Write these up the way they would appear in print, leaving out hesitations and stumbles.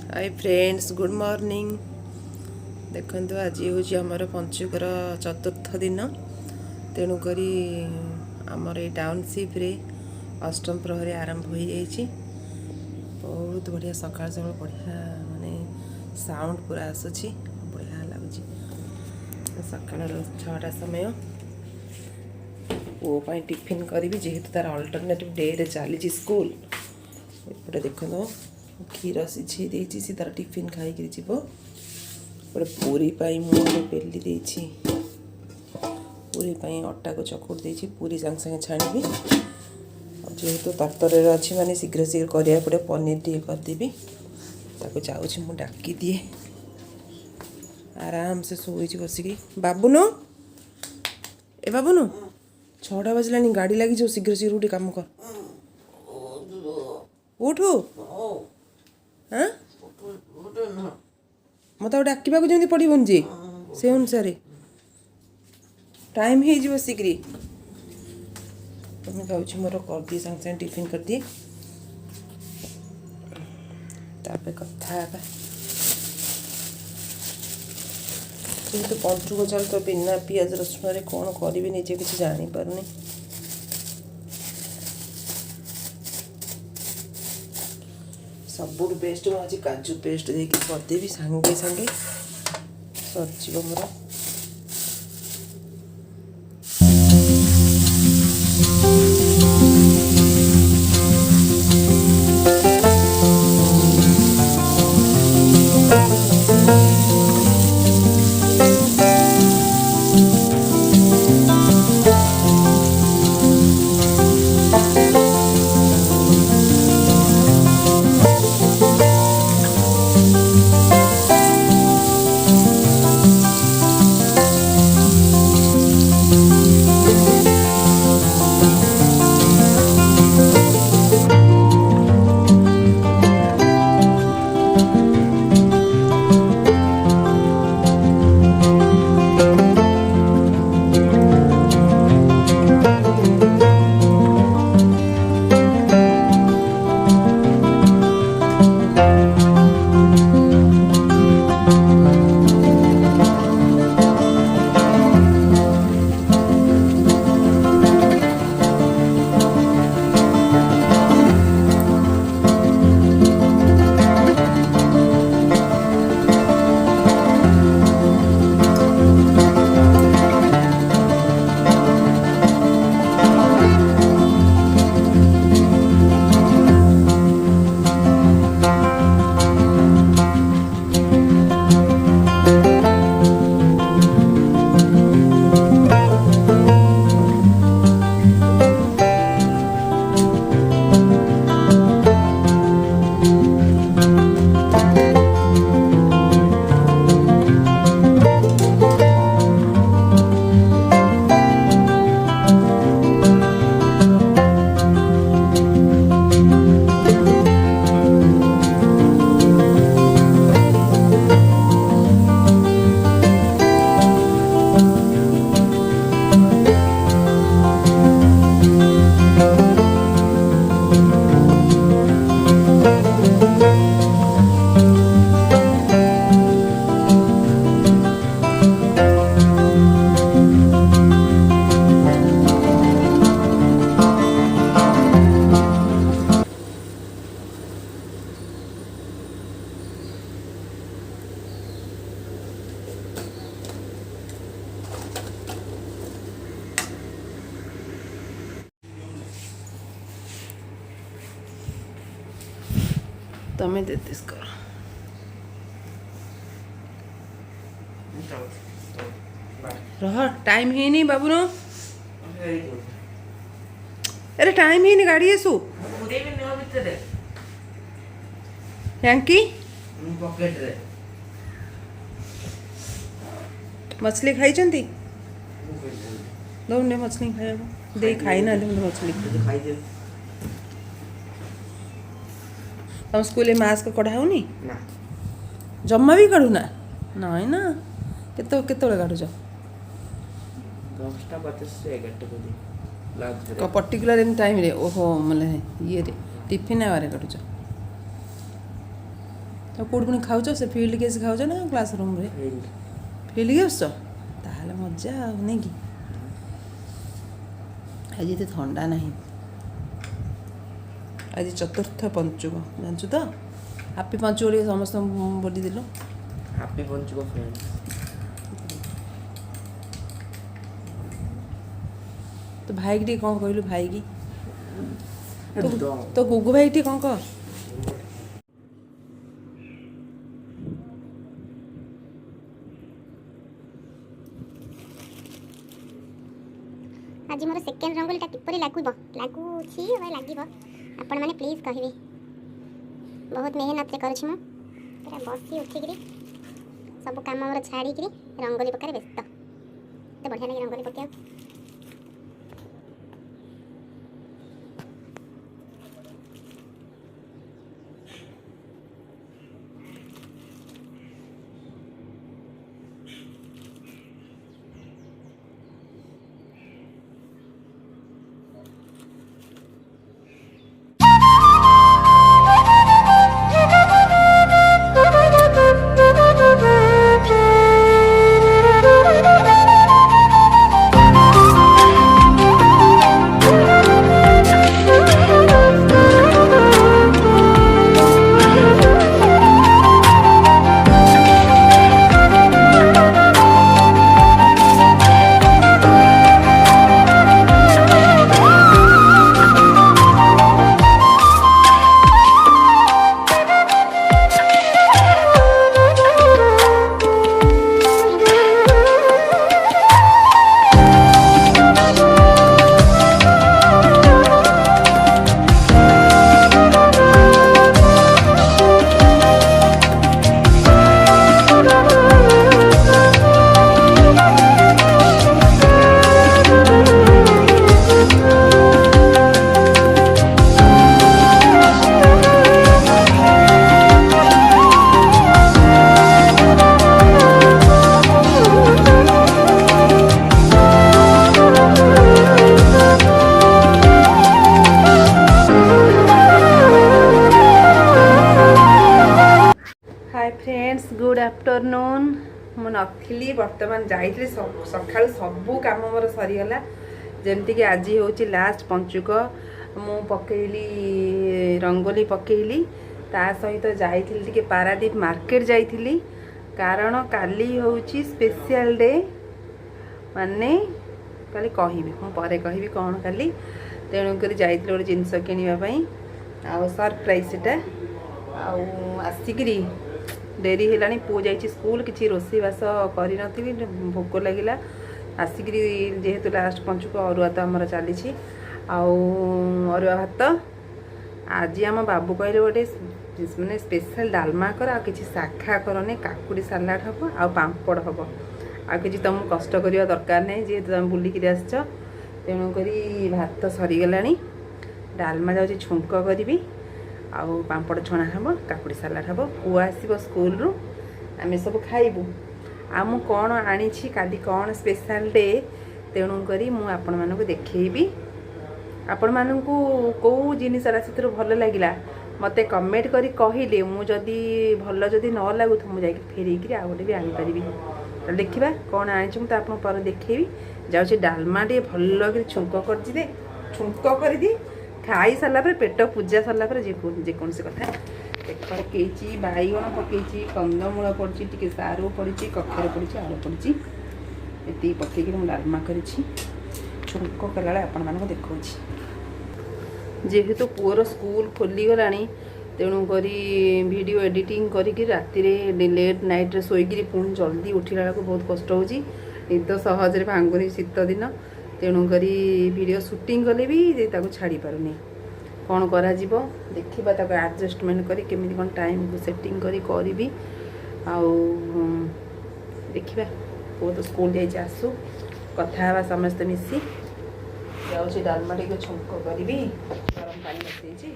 Hi friends, good morning. देखो आज हूँ आमर पंचुकर चतुर्थ दिन। तेणुक आमर ये टाउनशिप रे अष्टम प्रहरी आरंभ हो जाइए। बहुत बढ़िया सकाल सकाल बढ़िया माने साउंड पूरा आसूची, बढ़िया लगुच। सकाल 6टा समय पुओ टिफिन करी जेहेतु तार अल्टरनेटिव डे रे चली स्कूल। एपटे देखो क्षीर सीझे देती सी तार टिफिन खाई जीव। गोटे पूरी मुझे बेली देती, पूरी अटा को चकुट देती, पूरी संगे संगे छाणी। जेहेतु तरतर अच्छी माने शीघ्र शीघ्र करा पड़े, पनीर टे करदेवी। जाऊँगी मुझे डाकी दिए, आराम से शोची बसिकी। बाबुनु ए बाबुनु 6टा बजला, गाड़ी लगी जो शीघ्र शीघ्र उठे काम कर। उठू हाँ मत डाकवा जमी पड़न जे से अनुसार टाइम हो शीघ्र। तुम्हें जाऊँ मोर कर दिए सागे सागे टिफिन कर दिए, तापर कथा जेहेतु पंचुक चाल तो बिना पियाज रसुण कौन करी निजे किसी जापारूनी। सबुठ बेस्ट मुझे काजू पेस्ट देकी करदेवी, सांगे सांगे सरज मोर। तमें देतीस कर रह टाइम ही नहीं बाबू नो। अरे टाइम ही नहीं गाड़ी सु यांकी मछली खाई चंती दौड़े मछली खाया दे खाई ना मछली। तुम स्कूल मास्क कढ़ाऊनी जम्मा भी काढ़ुना नाई ना के काढ़ुच 10:50 पर्टिकुलर इन टाइम रे ओहो मतलब ये रे टिफिन आवारे काढ़ुच तो कौट पुणी खाऊ से फिल्ड के खाऊ ना क्लासरूम रे फिल्ड के आस ताहले मजा नहीं कि आज तो ठंडा नहीं आज चतुर्थ पंचुक जानचु तो हापी पंचुक समस्त बोली दिल हैप्पी पंचुक फ्रेंड्स। तो भाई की कौन कहलु भाई की तो गुगु भाई टी कौन कह आज मोर सेकेंड रंगोलीटा किपरि लागुब लागुछि लागिब आपण माने प्लीज कहबे बहुत मेहनत से करूछि मु पूरा बसी उठिकरी सब काम मोर छाड़िकरी रंगोली पकारे व्यस्त तो बढ़िया लगे रंगोली पकाया। गुड आफ्टरनून मु नथिली बर्तमान जाइली सकाळु सबू काम मोर सरीगला जमती आज हूँ लास्ट पंचुक मु पकेली रंगोली पकेली ता सहित जाइली पारादीप मार्केट जाइली कारण काली हूँ स्पेशल डे माने काली कहबी मु परे कहबी कौन काली तेणुक जाइली गोटे जिनस किणापी आ सरप्राइज सेटा आसिकी डेरी है पु जा स्कूल किसी रोषेईबास करी भोक लगिला आसिक जेहेतु लास्ट पंचुक अरुआ तो आमर चली अरुआ भात आज आम बाबू कहले गोटे मैंने स्पेशल डालमा कर किसी शाखा करने काकुड़ी सालाड हम आ पापड़ हम आ कि तुमको कष्ट करवा दरकार नहीं जेहेतु तुम बुलिक आस तेणुक भात सरीगला डालमा जाऊँगी छुंक करी आउ पापड़ छणा हम काकुड़ी सालाड हम पुआ आसो स्कूल रू आम सब खाइबू आ मु कौन आनी काली कौन स्पेशल डे तेणुक आपण मानक देखी आपण मानक कौ जिनसरा से भल लगिला मते कमेंट करी कहले मुझे भल जदि न लगू तो मुझे फेरिकी आ गए भी आनीपरि तो देखा कौन आनी मुझे आपको पर देखी जाऊँगी डालमा टे भल छुंक कर छुंक कर खाई सारा पेट पूजा सारा जेकोसी कथा देख पकई बैगण पकई कंदमूल पड़ी टी सारू पड़ी कखर पड़ी आलू पड़ी ये पकई डालमा कर छुंक कला आपण मानक देखा जेहेतु पुअर स्कूल खोलीगला तेणुक वीडियो एडिटिंग करके राति लेट नाइट रे शोईकी पुणी जल्दी उठला बेलू बहुत कष्ट हो निद सहज भांगुनी शीत दिन तेणुक वीडियो शूटिंग कले भी छाड़ी पारुनी कौन करा देखा तक एडजस्टमेंट करी केमी कौन टाइम को सेटिंग करी आउ देखा वो तो स्कूल जाइए आसू कथा समस्ते मिसी जाऊँगी डालमा टे छुंक करी गरम पानी बसई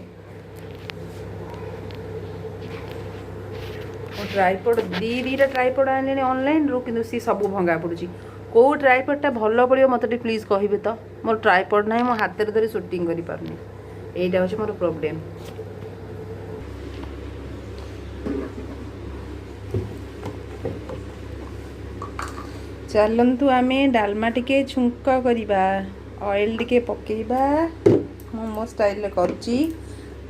ट्राइपॉड दीटा ट्राइपॉड आने ऑनलाइन रू कि सी सब भंगा पड़ी कौ ट्राइपॉडटा भल पड़ो मत प्लीज कहे तो मोर ट्राइपॉड ना मो हाथ धरी शूटिंग कर पार्नी यहाँ हूँ मोर प्रोब्लेम चलतु आम डालमा टिके छुंक करवा ऑयल टिके पकेबा मो स्टाइल करुच्ची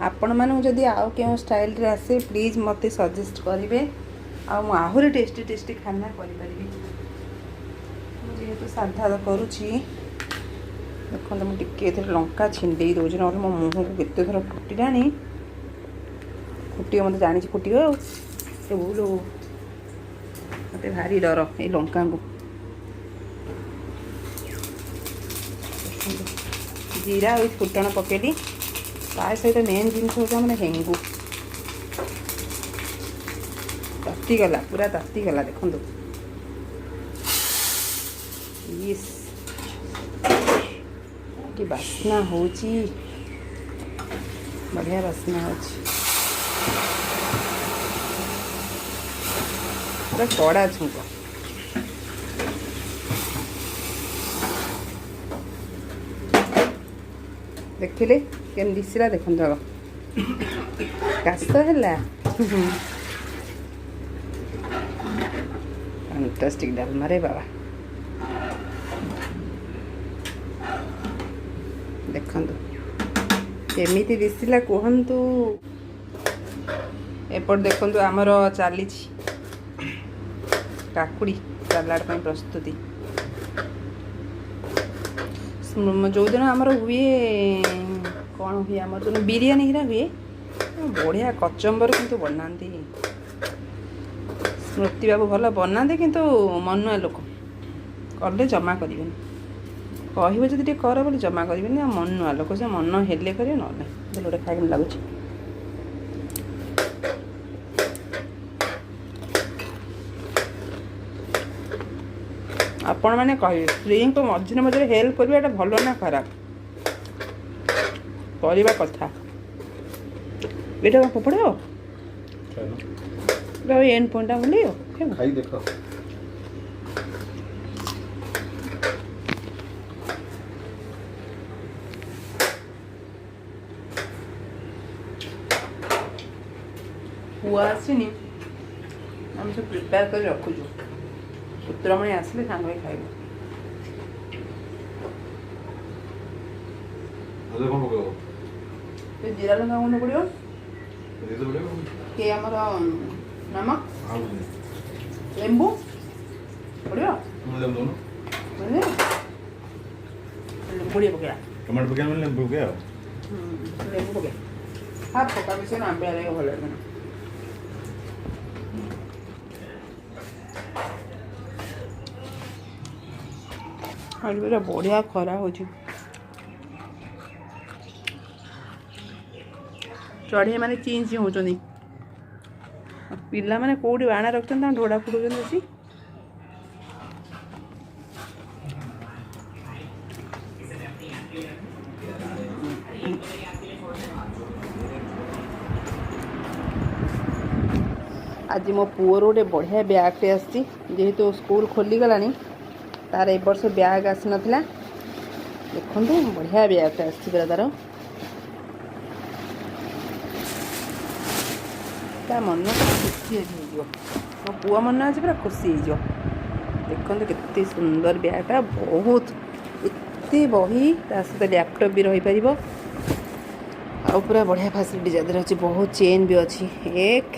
आपण मानू जदि आउ के स्टाइल रे आसे प्लीज मते सजेस्ट करेंगे आहरी टेस्टी टेस्टी खाना करें जेहेतु साधा करुच्ची देखो मुझे टिके लंका छिंडे दूसरी ना मो मुँह को केते थर फुटिला फुट मत जानी फुट भूल मत भारी डर ये लंका को जीरा और फुटण पकेली ता सहित मेन जिनस हूँ आम हेंगू तातीगला पूरा तातीगला देखो कि बास्ना होची बढ़िया बास्ना होची पूरा कड़ा छुंक देखिले केम दिशा देखो आग काश है फैंटास्टिक डालमा रे बाबा देखु केमी दिशा कहतु एपट देखु आमर चली काकुड़ी सलाड प्रस्तुति जो दिन आमर हुए कौन हुए आम जो बिरियानी हीरा हुए बढ़िया कचम्बर किंतु बनाती स्मृति बाबू भल बनाते किंतु मनुआ लोक कले जमा करें कह जब कर बोले जमा करें मनुआ लोक से मन हेले करें ना गोटे खाई लगुच आपण मैंने कहे स्त्री को मझे मझे हेल्प करवा भल ना खराब करवा कथा ये पड़ो एंड पॉइंट बोले खाई देखो हुआ आसनी आम सब प्रिपेयर कर रखुचु पुत्रमणि आसले सांग खाइब जीरा लंका गुंड पड़ो के आमर नमक लेंबू पड़ो लेंबू पकड़ा टमाटर पकड़ा लेंबू पकड़ा लेंबू पकड़ा हाँ पका भी से आंबे आगे भल लगे आज पूरा बढ़िया खरा हो चढ़े मैंने चिंच होती पिला मैंने कौटी बाण रखते ढोड़ा फुटाऊँ बेसी आज मो पुअर गोटे बढ़िया ब्यागटे आसतु स्कूल खोलीगला तार ए वर्ष ब्याग आसी नाला देखु बढ़िया ब्यागटे आसरा तार ता मन खुशी हो मो पुआ मन आज पूरा खुशी हो देखो केते सुंदर ब्यागटा बहुत एत बही सहित लैपटॉप भी रही पार आ पूरा बढ़िया फैसिलिटी जगह अच्छी बहुत चेन भी अच्छी 1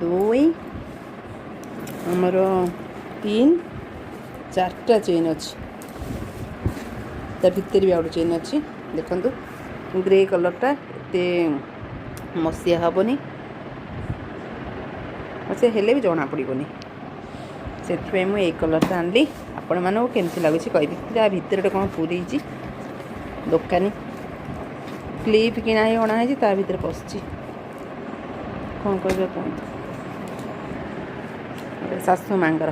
2 आमर 3 4टा चेन अच्छी भितर भी आउट चेन अच्छी देखु ग्रे कलरटा एत मसीहा हेनी से हेले भी जना पड़ोनी से मुझे ये कलरटा आनली आपण मानक केमती लगुच कह जहाँ भितर कौन पूरी दुकानी क्लिप किना अणाई ता भर पशि कौन कह कहते सासू मांगर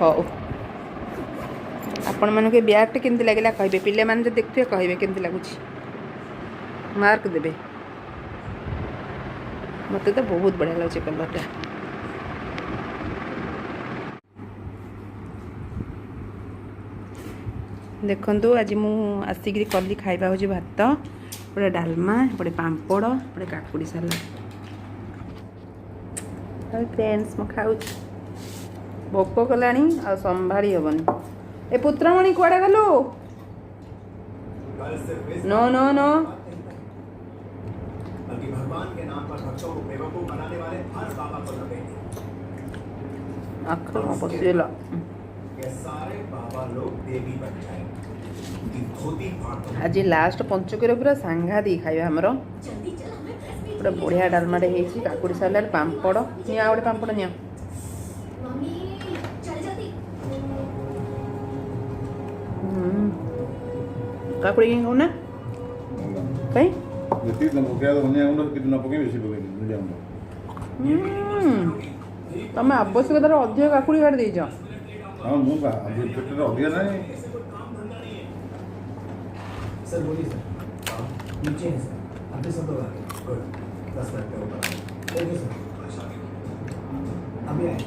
हौ आपण मानक ब्यागटे केमती लगे कहे पिले मैंने जो देखिए कहे केमती लगुच मार्क देवे मत तो बहुत बढ़िया लगे कलरटा देखु आज मु आसिक कली खाइबा हूँ भात एपटे डालमा एपटे पांपड़ एपटे काकुड़ी सलाद फ्रेंड्स मु खाऊ भोक कलानी आ संभारी हेबनी ए पुत्रमणि कुआडे गलु नो नो नो बल्कि भगवान के नाम पर भक्तों को बेवकूफ बनाने वाले हर बाबा को लपेटे आखर पसिला ये सारे बाबा लोग देवी बन जाए उनकी धोती फाड़ दो आज लास्ट पंचुकर पूरा सांघाती खाଇବା ଆମର पूरा बढ़िया डालमाटे ହେଇଛି काकुड़ी सालाड पांपड़ निया गोटे पांपड़ निया काकुड़ी के खाऊ ना कहीं ଯେତିକି ତମ ପକେଇବା ଧନିଆ ଗୁଣ୍ଡ କିଛି ନ ପକେଇ ବେଶୀ ପକେଇ ଧନିଆ ଗୁଣ୍ଡ ତମେ ଆବଶ୍ୟକତାର ଅଧିକ କାକୁଡ଼ି କାଟି ଦେଇଛ ହଁ ମୁଁ ପେଟରେ ଅଧିକା ନାହିଁ सर बोलिए सर नीचे है सर अभी सब लोग आ गए गुड 10 मिनट के ऊपर ओके सर अभी आए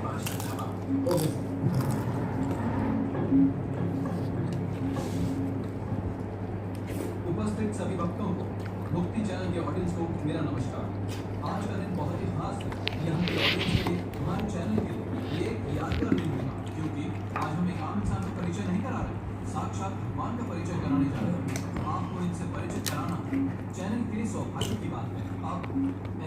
5:30 ओके सर उपस्थित सभी भक्तों को मुक्ति चैनल के ऑडियंस को मेरा नमस्कार। आज का दिन बहुत ही खास है। यहाँ के ऑडियंस के लिए हमारे चैनल के लिए ये एक यादगार दिन होगा क्योंकि आज हम एक आम इंसान का परिचय नहीं करा रहे, साक्षात भगवान का परिचय कराने जा रहे हैं। आपको इनसे परिचित कराना चैनल के लिए सौभाग्य की बात है। आप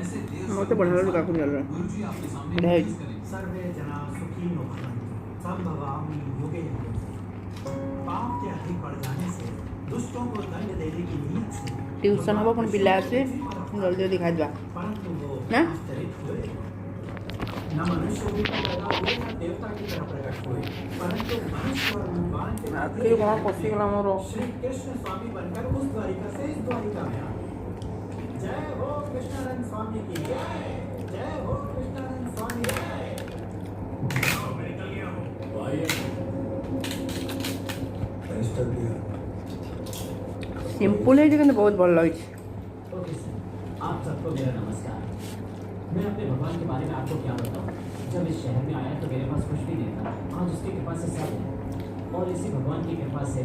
ऐसे देव गुरु जी आपके सामने पेश करें। सर्वे जना सुखिनो भवन्तु संभवामि युगे युगे पाप के अधिक बढ़ जाने से दुष्टों को दंड देने की नीयत से ट्यूशन हम अपन पिला से जल्दी जल्दी खा जा परंतु वो ना? आश्चर्यित हुए न मनुष्य रूप में पैदा हुए न देवता की तरह प्रकट हुए परंतु मनुष्य और भगवान के आखिर कहाँ पशिगला मोर श्री कृष्ण स्वामी बनकर उस द्वारिका से इस द्वारिका में आए जय हो कृष्णानंद स्वामी की जय हो कृष्णानंद स्वामी रजिस्टर किया सिंपल है लेकिन बहुत भल लगी ओके सर, आप सबको मेरा नमस्कार। मैं अपने भगवान के बारे में आपको क्या बताऊं? जब इस शहर में आया तो मेरे पास कुछ भी नहीं था। आज उसकी कृपा से सब है और इसी भगवान की कृपा से